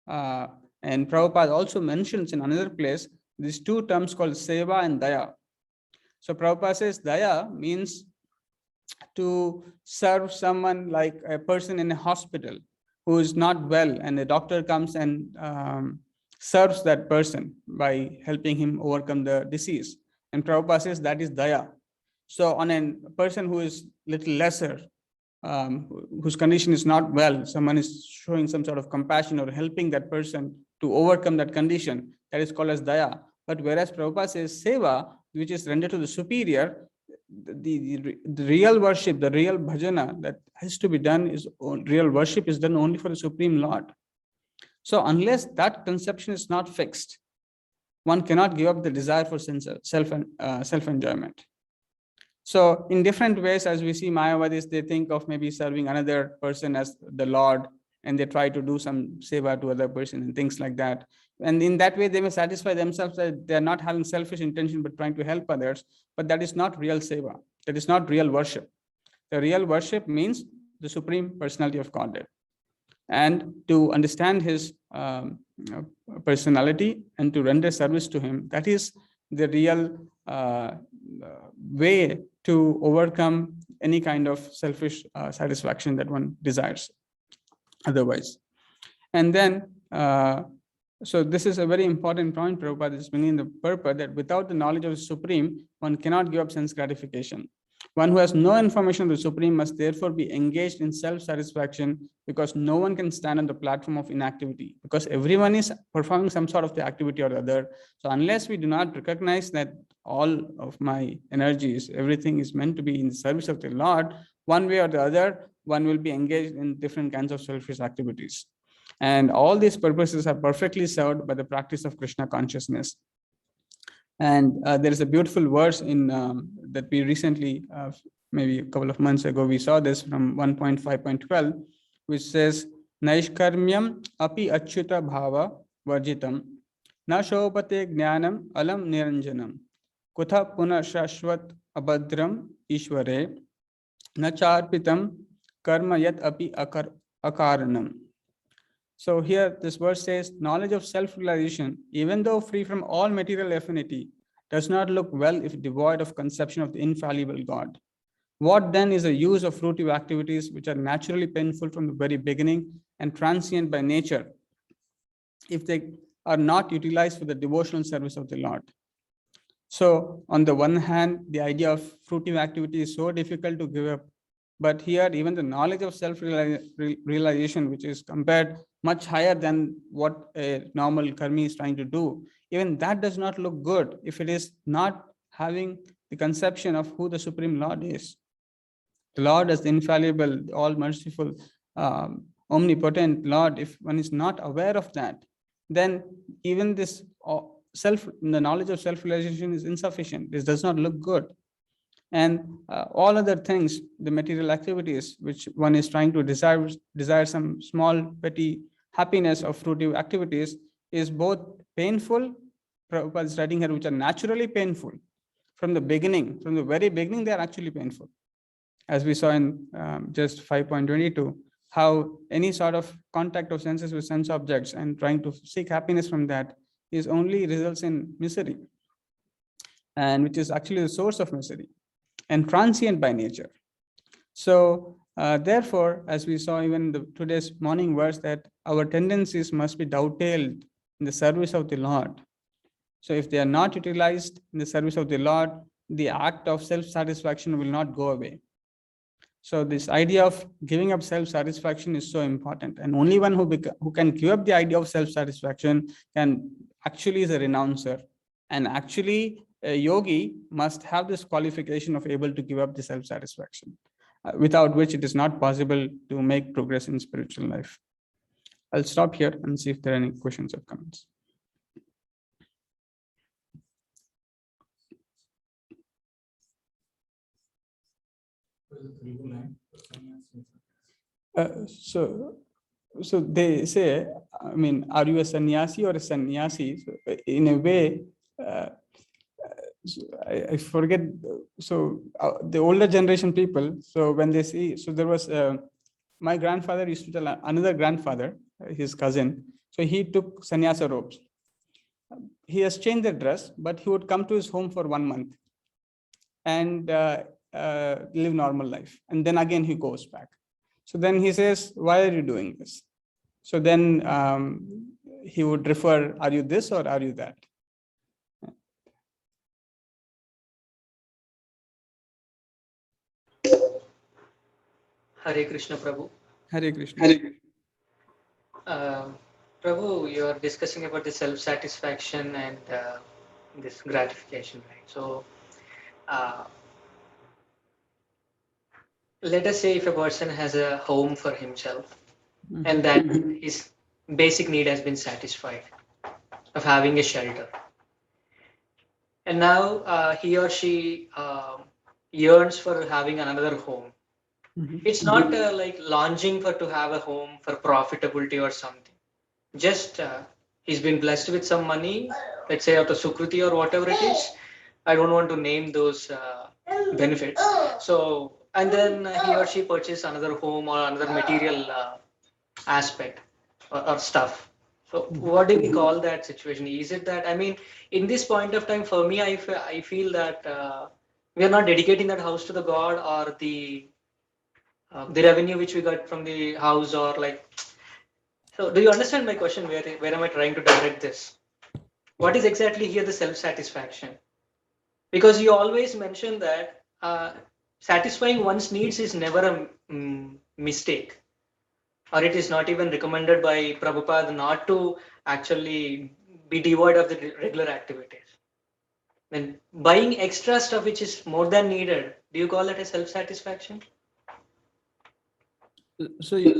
And Prabhupada also mentions in another place these two terms called seva and daya. So Prabhupada says daya means to serve someone like a person in a hospital who is not well, and the doctor comes and serves that person by helping him overcome the disease. And Prabhupada says that is daya. So on a person who is little lesser, whose condition is not well, someone is showing some sort of compassion or helping that person to overcome that condition, that is called as daya. But whereas Prabhupada says seva, which is rendered to the superior, the real worship, the real bhajana that has to be done is real worship is done only for the Supreme Lord. So unless that conception is not fixed, one cannot give up the desire for self-enjoyment. So in different ways, as we see Mayavadis, they think of maybe serving another person as the Lord, and they try to do some seva to other person and things like that. And in that way, they may satisfy themselves that they're not having selfish intention, but trying to help others. But that is not real seva. That is not real worship. The real worship means the Supreme Personality of Godhead. And to understand his personality and to render service to him, that is the real way to overcome any kind of selfish satisfaction that one desires otherwise. And then, so this is a very important point Prabhupada is bringing the purpose that without the knowledge of the Supreme, one cannot give up sense gratification. One who has no information of the Supreme must therefore be engaged in self-satisfaction, because no one can stand on the platform of inactivity, because everyone is performing some sort of the activity or the other. So unless we do not recognize that all of my energies, everything is meant to be in the service of the Lord, one way or the other, one will be engaged in different kinds of selfish activities. And all these purposes are perfectly served by the practice of Krishna consciousness. And there is a beautiful verse in that we recently, maybe a couple of months ago, we saw this from 1.5.12, which says, Naishkarmyam api achyuta bhava varjitam, na shopate jnanam alam niranjanam, kutha puna shashvat abhadram ishware, na charpitam karma yat api akaranam. So here this verse says, knowledge of self-realization, even though free from all material affinity, does not look well if devoid of conception of the infallible God. What then is the use of fruitive activities which are naturally painful from the very beginning and transient by nature, if they are not utilized for the devotional service of the Lord? So on the one hand, the idea of fruitive activity is so difficult to give up. But here, even the knowledge of self-realization, which is compared much higher than what a normal karmi is trying to do, even that does not look good if it is not having the conception of who the Supreme Lord is. The Lord as the infallible, the all-merciful, omnipotent Lord, if one is not aware of that, then even this the knowledge of self-realization is insufficient. This does not look good. And all other things, the material activities which one is trying to desire some small petty happiness of fruitive activities, is both painful, Prabhupada is writing here, which are naturally painful from the beginning. From the very beginning, they are actually painful. As we saw in just 5.22, how any sort of contact of senses with sense objects and trying to seek happiness from that is only results in misery, and which is actually the source of misery, and transient by nature. So therefore, as we saw even in today's morning verse, that our tendencies must be dovetailed in the service of the Lord. So if they are not utilized in the service of the Lord, the act of self-satisfaction will not go away. So this idea of giving up self-satisfaction is so important. And only one who can give up the idea of self-satisfaction can actually is a renouncer. And actually, a yogi must have this qualification of able to give up the self-satisfaction, without which it is not possible to make progress in spiritual life. I'll stop here and see if there are any questions or comments. So they say, I mean, are you a sannyasi or a sannyasi? So in a way, I forget. So the older generation people, so when they see, so there was, my grandfather used to tell another grandfather, his cousin, so he took sannyasa robes. He has changed the dress, but he would come to his home for 1 month and live normal life. And then again, he goes back. So then he says, why are you doing this? So then he would refer, are you this or are you that? Hare Krishna, Prabhu. Hare Krishna. Uh, Prabhu, you are discussing about the self-satisfaction and this gratification, right? So, uh, let us say if a person has a home for himself and Mhm. that his basic need has been satisfied of having a shelter, and now he or she yearns for having another home. Mhm. It's not like longing for to have a home for profitability or something. Just he's been blessed with some money, let's say out of Sukruti or whatever it is. I don't want to name those benefits. So, and then he or she purchase another home or another material aspect or stuff. So, Mhm. what do we call that situation? Is it that, I mean, in this point of time, for me, I feel that we are not dedicating that house to the God or the revenue which we got from the house or like. So, do you understand my question? Where am I trying to direct this? What is exactly here the self satisfaction? Because you always mention that satisfying one's needs is never a mistake, or it is not even recommended by Prabhupada not to actually be devoid of the regular activities. Then buying extra stuff which is more than needed, do you call it a self satisfaction? So your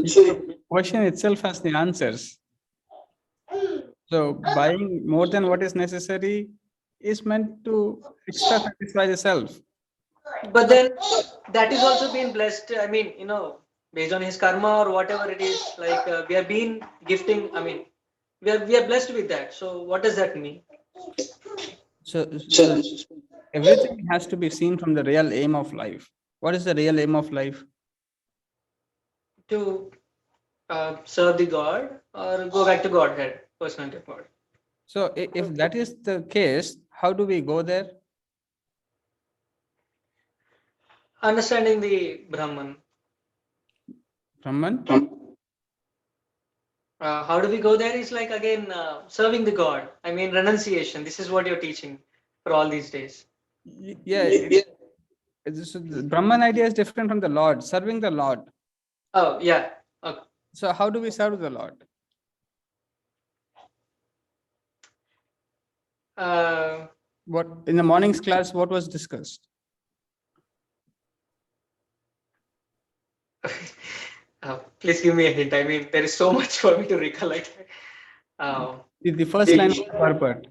question itself has the answers. So buying more than what is necessary is meant to extra satisfy the self. But So then that is also being blessed. I mean, based on his karma or whatever it is, like we are being gifting. I mean, we are blessed with that. So what does that mean? so everything has to be seen from the real aim of life. What is the real aim of life? To serve the God or go back to Godhead, personality of God. So if that is the case, how do we go there? Understanding the Brahman. Brahman? How do we go there? Is like again serving the God. I mean, renunciation. This is what you're teaching for all these days. Yeah, the Brahman idea is different from the Lord, serving the Lord. Oh yeah. Okay. So how do we serve the Lord? Uh, What in the morning's class, what was discussed? please give me a hint. I mean, there is so much for me to recollect. Uh, The first line of the purport,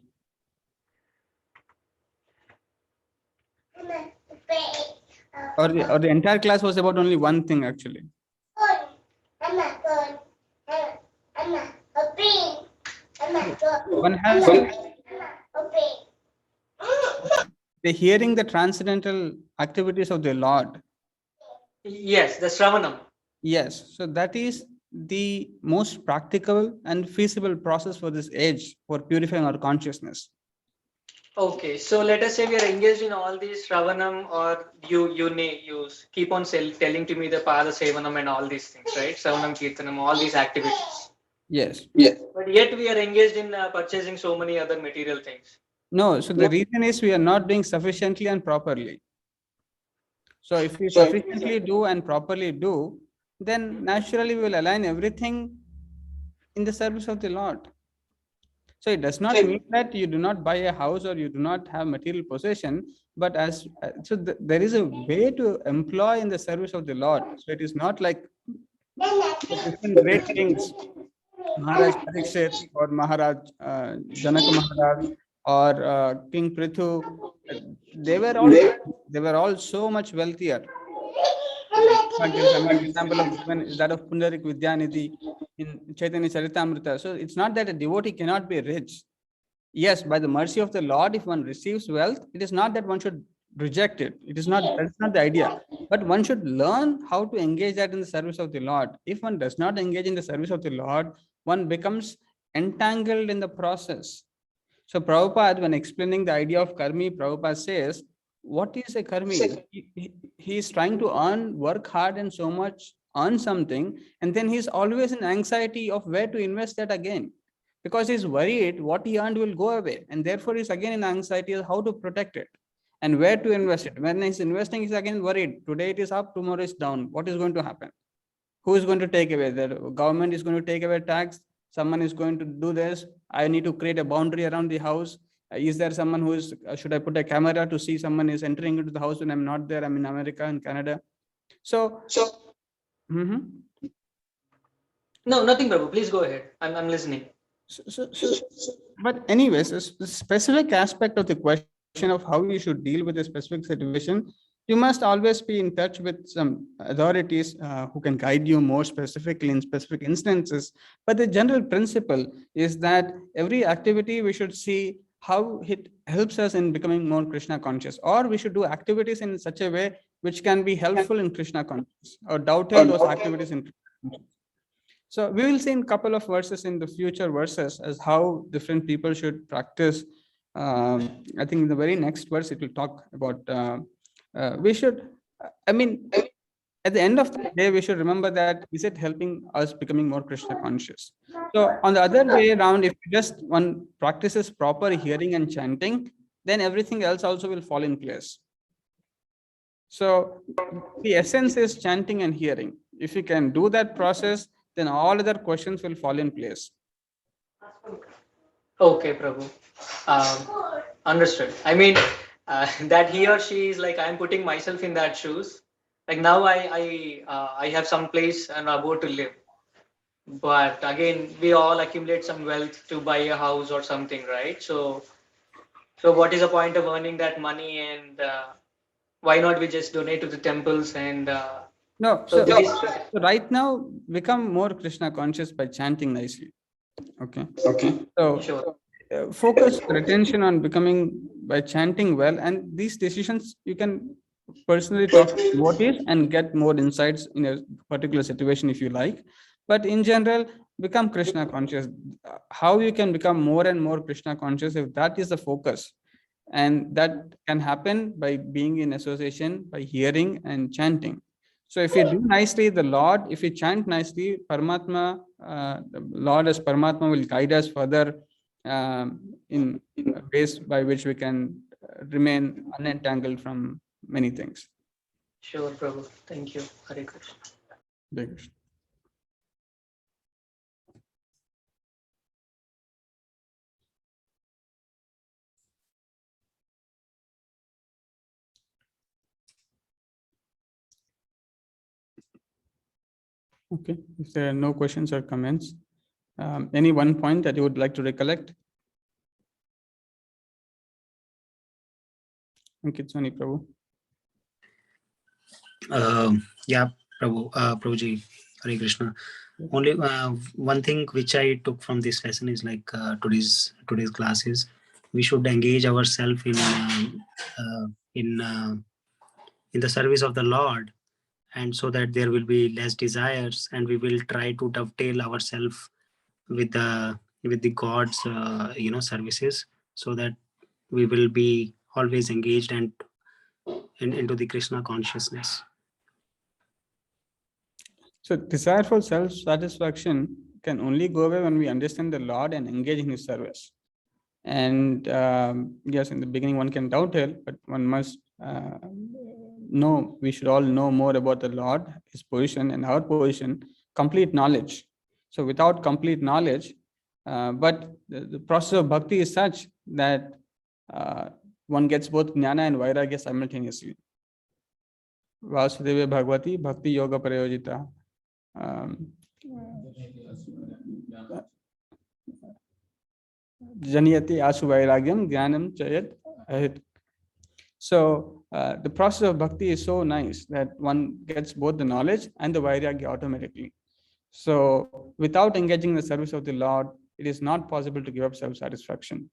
or the entire class was about only one thing actually. One has the hearing the transcendental activities of the Lord. yes, the Shravanam. Yes, so that is the most practical and feasible process for this age for purifying our consciousness. Okay, so let us say we are engaged in all these Shravanam, or you keep on telling to me the Pada Sevanam and all these things, right? Shravanam, Kirtanam, all these activities. Yes. But yet we are engaged in purchasing so many other material things. No, so the reason is we are not doing sufficiently and properly. So if we sufficiently do and properly do, then naturally we will align everything in the service of the Lord. So it does not mean that you do not buy a house or you do not have material possession, but there is a way to employ in the service of the Lord. So it is not like the different great kings, Maharaj Parikshit or Maharaj Janaka Maharaj or King Prithu. uh, They were all they were all so much wealthier. For example, example of given is that of Pundarik Vidyanidhi in Chaitanya Charitamrita. So it's not that a devotee cannot be rich. Yes, by the mercy of the Lord, if one receives wealth, it is not that one should reject it. It is not, that's not the idea. But one should learn how to engage that in the service of the Lord. If one does not engage in the service of the Lord, one becomes entangled in the process. So Prabhupada, when explaining the idea of karmi, Prabhupada says, what is a karmi? He is trying to earn, work hard and so much, earn something, and then he's always in anxiety of where to invest that again. Because he's worried what he earned will go away. And therefore he's again in anxiety of how to protect it and where to invest it. When he's investing, he's again worried. Today it is up, tomorrow is down. What is going to happen? who is going to take away? The government is going to take away tax. Someone is going to do this. I need to create a boundary around the house. Is there someone who is, should I put a camera to see someone is entering into the house when I'm not there? I'm in America and Canada. So, no, nothing, Prabhu. Please go ahead. I'm listening. But anyways, the specific aspect of the question of how you should deal with a specific situation, you must always be in touch with some authorities who can guide you more specifically in specific instances. But the general principle is that every activity we should see how it helps us in becoming more Krishna conscious, or we should do activities in such a way which can be helpful in Krishna conscious, or dovetail those activities in Krishna conscious. So we will see in a couple of verses in the future verses as how different people should practice. I think in the very next verse it will talk about we should, I mean, at the end of the day, we should remember that is it helping us becoming more Krishna conscious? So on the other way around, if just one practices proper hearing and chanting, then everything else also will fall in place. So the essence is chanting and hearing. If you can do that process, then all other questions will fall in place. Okay, Prabhu. Understood. I mean, that he or she is like, I'm putting myself in that shoes. Like now I have some place and abode to live. But again, we all accumulate some wealth to buy a house or something, right? So what is the point of earning that money, and why not we just donate to the temples and No, so right now become more Krishna conscious by chanting nicely. Okay. So sure. Focus your attention on becoming by chanting well, and these decisions you can personally talk to devotees and get more insights in a particular situation if you like. But in general, become Krishna conscious. How you can become more and more Krishna conscious, if that is the focus, and that can happen by being in association, by hearing and chanting. So if you do nicely, the Lord, if you chant nicely, Paramatma, the Lord as Paramatma will guide us further in ways by which we can remain unentangled from many things. Sure, Prabhu. Thank you. Hare Krishna. Hare Krishna. Okay, if there are no questions or comments, any one point that you would like to recollect? Ankit Prabhu. Yeah, Prabhuji, Hare Krishna. Only one thing which I took from this lesson is like today's class is we should engage ourselves in the service of the Lord, and so that there will be less desires, and we will try to dovetail ourselves with the God's services, so that we will be always engaged and into the Krishna consciousness. So desire for self-satisfaction can only go away when we understand the Lord and engage in His service. And yes, in the beginning one can doubt it, but one must know, we should all know more about the Lord, His position and our position, complete knowledge. So without complete knowledge, but the process of bhakti is such that one gets both jnana and vairagya simultaneously. Vasudeva Bhagavati Bhakti Yoga Prayojita. Janiyati Asu Vairagyam Jnanam Chayat Ahit. So the process of bhakti is so nice that one gets both the knowledge and the vairagya automatically. So without engaging in the service of the Lord, it is not possible to give up self-satisfaction.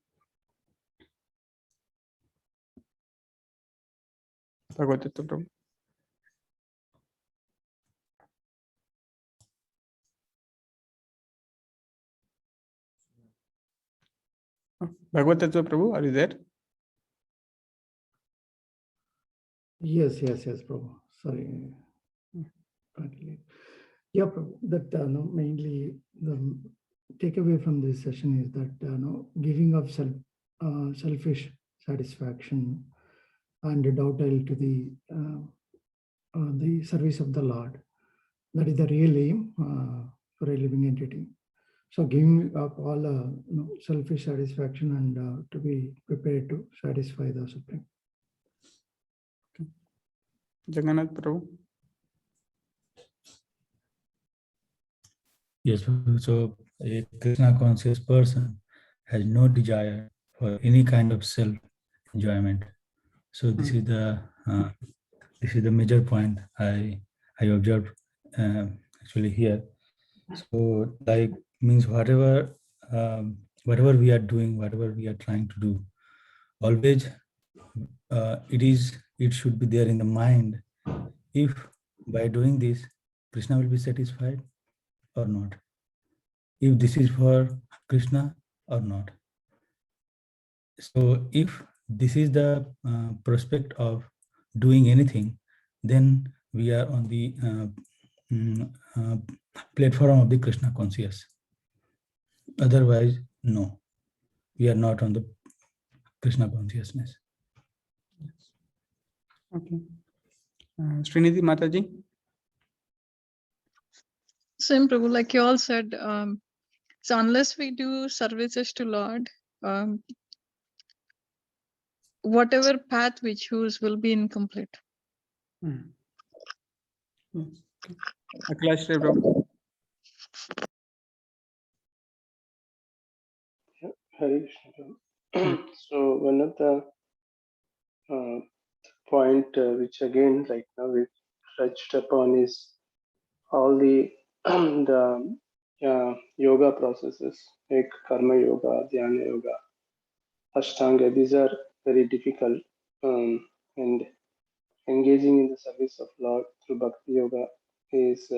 Bhagavad Gita Prabhu. Bhagavad Gita Prabhu, are you there? Yes, Prabhu. Sorry. Yeah, Prabhu. That mainly the takeaway from this session is that giving up selfish satisfaction and dovetail to the service of the Lord. that is the real aim for a living entity. So giving up all selfish satisfaction and to be prepared to satisfy the Supreme. Jagannath Prabhu. Yes, so a Krishna conscious person has no desire for any kind of self enjoyment. So this is the major point I observed actually here. So like means whatever we are doing, whatever we are trying to do, always it should be there in the mind. If by doing this, Krishna will be satisfied or not. If this is for Krishna or not. So if this is the prospect of doing anything, then we are on the platform of the Krishna conscious. Otherwise, no, we are not on the Krishna consciousness. Okay. Srinidhi Mataji. Same Prabhu, like you all said, so unless we do services to Lord, whatever path we choose will be incomplete. Yes. Okay. Akhilesh Prabhu. Hare Krishna. So one of the point which again right now we touched upon is all the yoga processes like karma yoga, dhyana yoga, ashtanga. These are very difficult, and engaging in the service of Lord through bhakti yoga is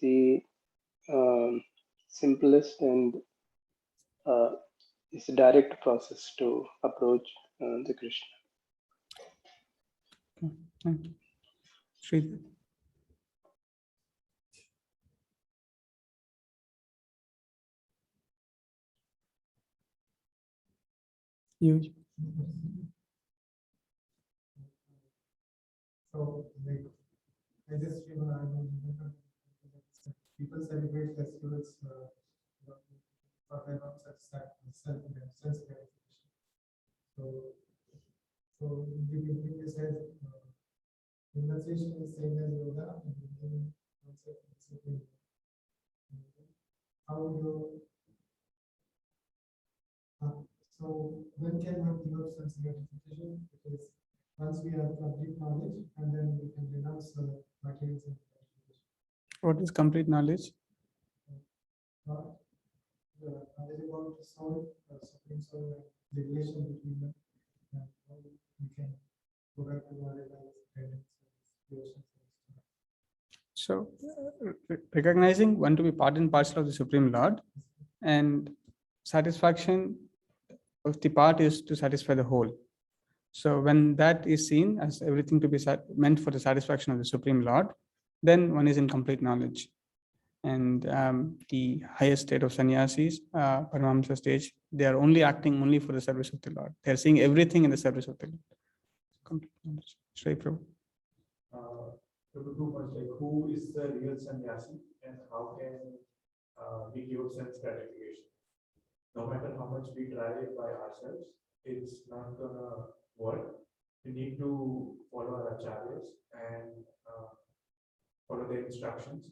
the simplest and it's a direct process to approach the Krishna. Okay. Thank you. Sridhar. You. So, like, I just people celebrate festivals for their own self-gratification. So, in the beginning, you said renunciation is same as yoga, and then concept is discipline. How you so when can one give up self-gratification? Because once we have complete knowledge, and then we can renounce the materials and gratification. What is complete knowledge? The knowledge about the soul, supreme soul, and the relation between them, and how we can go back to our guidance, relations. So, recognizing one to be part and parcel of the Supreme Lord, and satisfaction of the part is to satisfy the whole. So, when that is seen as everything to be meant for the satisfaction of the Supreme Lord, then one is in complete knowledge. And the highest state of sannyasis, Paramahamsa stage, they are only acting only for the service of the Lord. They are seeing everything in the service of the Lord. Complete knowledge. Shri Prabhu. Two points, like who is the real sannyasi and how can we give up sense gratification? No matter how much we try by ourselves, it's not gonna work. We need to follow our acharyas and follow their instructions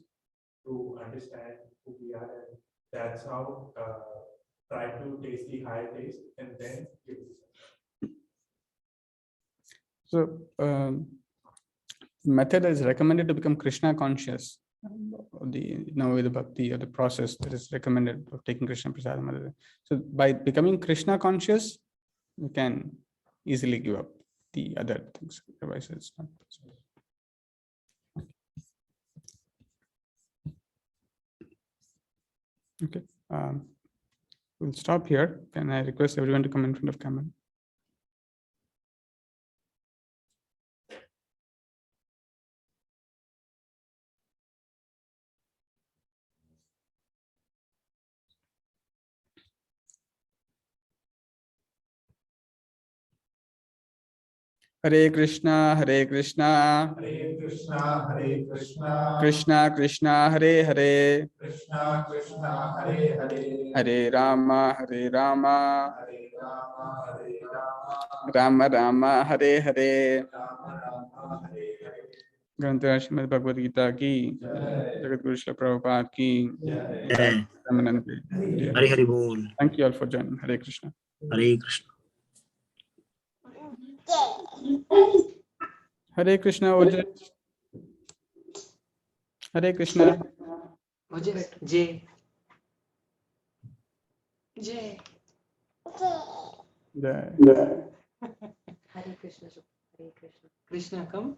to understand who we are, and that's how try to taste the higher taste and then give the sense. So, method is recommended to become Krishna conscious. The bhakti or the process that is recommended of taking Krishna prasadam. So by becoming Krishna conscious, you can easily give up the other things. Otherwise, it's not possible. Okay. We'll stop here. Can I request everyone to come in front of camera? Hare Krishna, Hare Krishna, Hare Krishna, Hare Krishna, Krishna Krishna, Hare Hare, Krishna Krishna, Hare Hare, Hare Rama, Hare Rama, Hare Rama, Hare Rama, Rama Rama, Hare Hare. Rama Rama, Hare Hare. ग्रंथ श्रीमद् भगवद गीता की, जगत गुरु श्री प्रभुपाद की, Jai. Hari Hari Bol. Thank you all for joining. Hare Krishna. Hare Krishna. Hare Krishna, Ojay. Hare Krishna. Jay. Jay. Jai. Hare Krishna. Hare Krishna. Krishna, come.